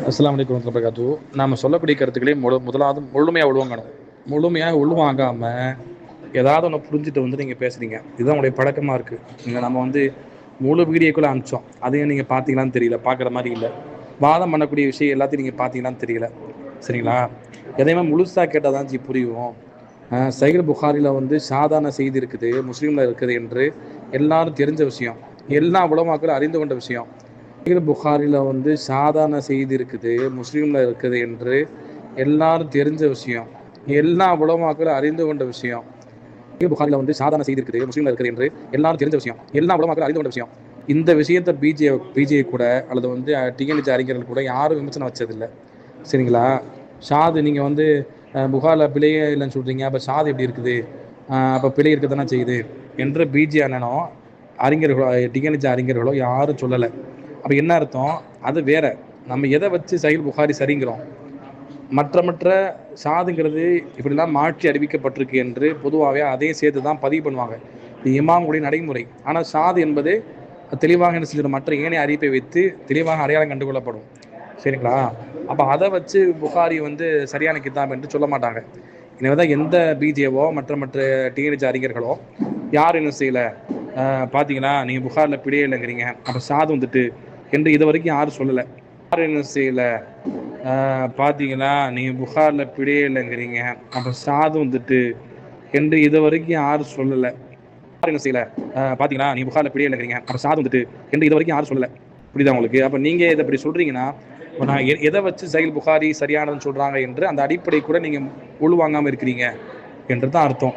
அஸ்ஸலாமு அலைக்கும் வரஹ்மத்துல்லாஹி வபரகாத்துஹு. நாம் சொல்லக்கூடிய கருத்துக்களை முதலாவது முழுமையாக உள்வாங்கணும். முழுமையாக உள்வாங்காமல் ஏதாவது ஒன்று புரிஞ்சுட்டு வந்து நீங்கள் பேசுகிறீங்க. இதுதான் உங்களுடைய பழக்கமாக இருக்குது. நம்ம முழு வீடியோக்குள்ளே அனுப்பிச்சோம், அதையும் நீங்கள் பார்த்தீங்களான்னு தெரியல, பார்க்குற மாதிரி இல்லை. வாதம் பண்ணக்கூடிய விஷயம் எல்லாத்தையும் நீங்கள் பார்த்தீங்களான்னு தெரியல. சரிங்களா? எதையுமே முழுசாக கேட்டால் தான் புரியும். சஹீஹ் புகாரியில் சாதாரண செய்தி இருக்குது, முஸ்லீமில் இருக்குது என்று எல்லாரும் தெரிஞ்ச விஷயம், எல்லா உலமாக்களும் அறிந்து கொண்ட விஷயம். சஹீஹ் புகாரியில் சாதாரண செய்தி இருக்குது, முஸ்லீமில் இருக்குது என்று எல்லாரும் தெரிஞ்ச விஷயம், எல்லா உலமாக்களும் அறிந்து கொண்ட விஷயம். சஹீஹ் புகாரியில் சாதாரண செய்தி இருக்குது, முஸ்லீமில் இருக்குது என்று எல்லாரும் தெரிஞ்ச விஷயம், எல்லா உலமாக்களும் அறிந்து கொண்ட விஷயம். இந்த விஷயத்தை பிஜே கூட அல்லது டிஎன்ஹெச் அறிஞர்கள் கூட யாரும் விமர்சனம் வச்சதில்லை. சரிங்களா? ஷாது நீங்கள் புகாரில் பிழையே இல்லைன்னு சொல்கிறீங்க, அப்போ ஷாது எப்படி இருக்குது, அப்போ பிழை இருக்க தானே செய்யுது என்று பிஜே அண்ணனோ அறிஞர்களோ டிஎன்ஹெச் அறிஞர்களோ யாரும் சொல்லலை. அப்போ என்ன அர்த்தம்? அது வேற. நம்ம எதை வச்சு சஹீஹ் புகாரி சரிங்கிறோம்? மற்ற ஷாதுங்கிறது இப்படிலாம் மாற்றி அறிவிக்கப்பட்டிருக்கு என்று பொதுவாகவே அதையும் சேர்த்து தான் பதிவு பண்ணுவாங்க. இது இமாமுடைய நடைமுறை. ஆனால் ஷாது என்பது தெளிவாக என்ன செஞ்சிடும், மற்ற ஏனைய அறிவிப்பை வைத்து தெளிவாக அடையாளம் கண்டுகொள்ளப்படும். சரிங்களா? அப்போ அதை வச்சு புகாரி சரியான கிதாப் என்று சொல்ல மாட்டாங்க. எனவே தான் எந்த பிஜேவோ மற்ற டிஎன்ஹெச் அறிஞர்களோ யார் என்ன செய்யலை, பார்த்தீங்களா நீங்கள் புகாரில் பிழையே இல்லைங்கிறீங்க, அப்போ ஷாது என்று இது வரைக்கும் யாரும் சொல்லலை. யார் என்ன செய்யலை, பார்த்தீங்களா நீங்கள் புகாரில் பிழையே இல்லைங்கிறீங்க, அப்போ ஷாது என்று இது வரைக்கும் யாரும் சொல்லலை. யார் என்ன செய்யலை, பார்த்தீங்களா நீங்கள் புகாரில் பிழையே இல்லைங்கிறீங்க, அப்போ ஷாது என்று இது வரைக்கும் யாரும் சொல்லலை. புரியுதா உங்களுக்கு? அப்போ நீங்கள் இதை இப்படி சொல்கிறீங்கன்னா, இப்போ நான் எதை வச்சு சஹீஹ் புகாரி சரியானதுன்னு சொல்கிறாங்க என்று அந்த அடிப்படை கூட நீங்கள் உள்வாங்காமல் இருக்கிறீங்க என்று தான் அர்த்தம்.